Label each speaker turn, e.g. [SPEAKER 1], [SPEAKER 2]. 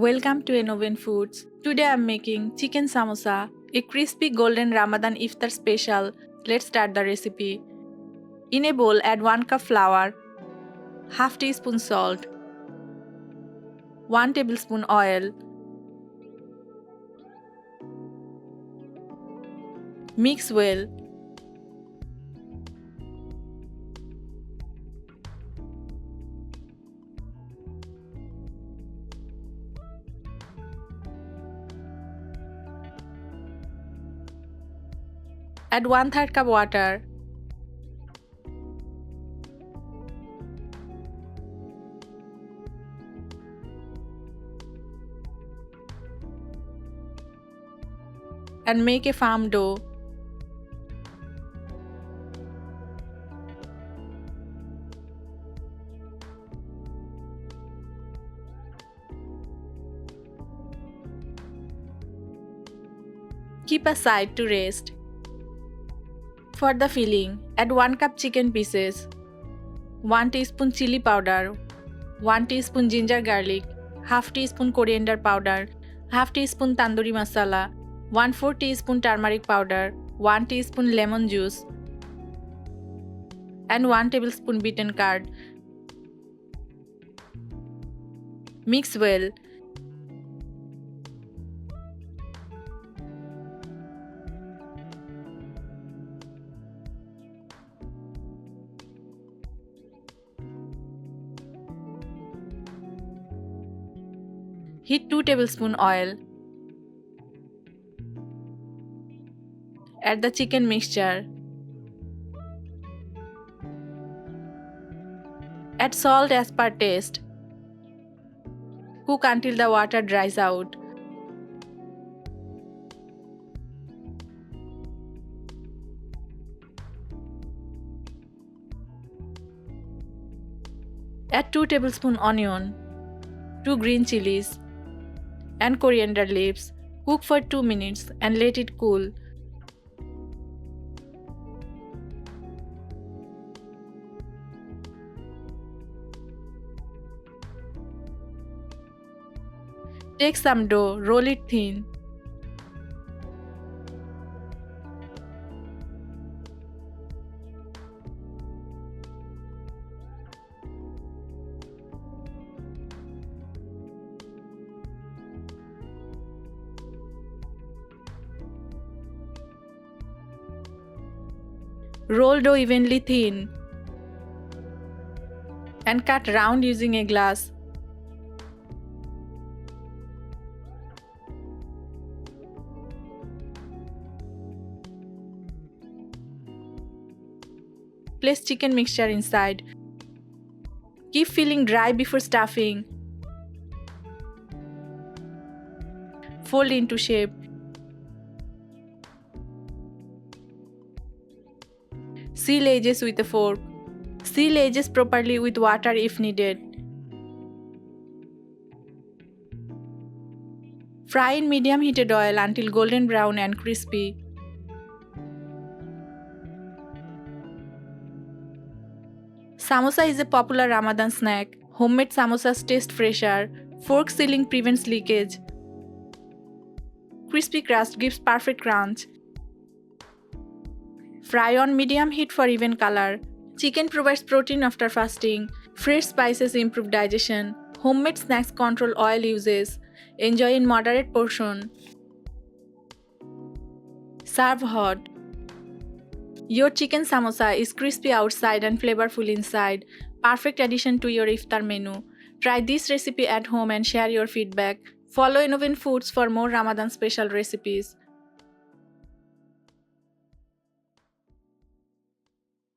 [SPEAKER 1] Welcome to Innovative Foods. Today I'm making chicken samosa, a crispy golden Ramadan Iftar special. Let's start the recipe. In a bowl, add 1 cup flour, half teaspoon salt, 1 tablespoon oil. Mix well. Add 1/3 cup water. And make a firm dough. Keep aside to rest. For the filling, add 1 cup chicken pieces, 1 teaspoon chili powder, 1 teaspoon ginger garlic, half teaspoon coriander powder, half teaspoon tandoori masala, 1/4 teaspoon turmeric powder, 1 teaspoon lemon juice, and 1 tablespoon beaten curd. Mix well. Heat 2 tablespoon oil. Add the chicken mixture. Add salt as per taste. Cook until the water dries out. Add 2 tablespoon onion, 2 green chilies, and coriander leaves. Cook for 2 minutes and let it cool. Take some dough, roll it thin. Roll dough evenly thin and cut round using a glass. Place chicken mixture inside. Keep filling dry before stuffing. Fold into shape. Seal edges with a fork. Seal edges properly with water if needed. Fry in medium heated oil until golden brown and crispy. Samosa is a popular Ramadan snack. Homemade samosas taste fresher. Fork sealing prevents leakage. Crispy crust gives perfect crunch. Fry on medium heat for even color. Chicken provides protein after fasting. Fresh spices improve digestion. Homemade snacks control oil usage. Enjoy in moderate portion. Serve hot. Your chicken samosa is crispy outside and flavorful inside. Perfect addition to your iftar menu. Try this recipe at home and share your feedback. Follow Innovative Foods for more Ramadan special recipes.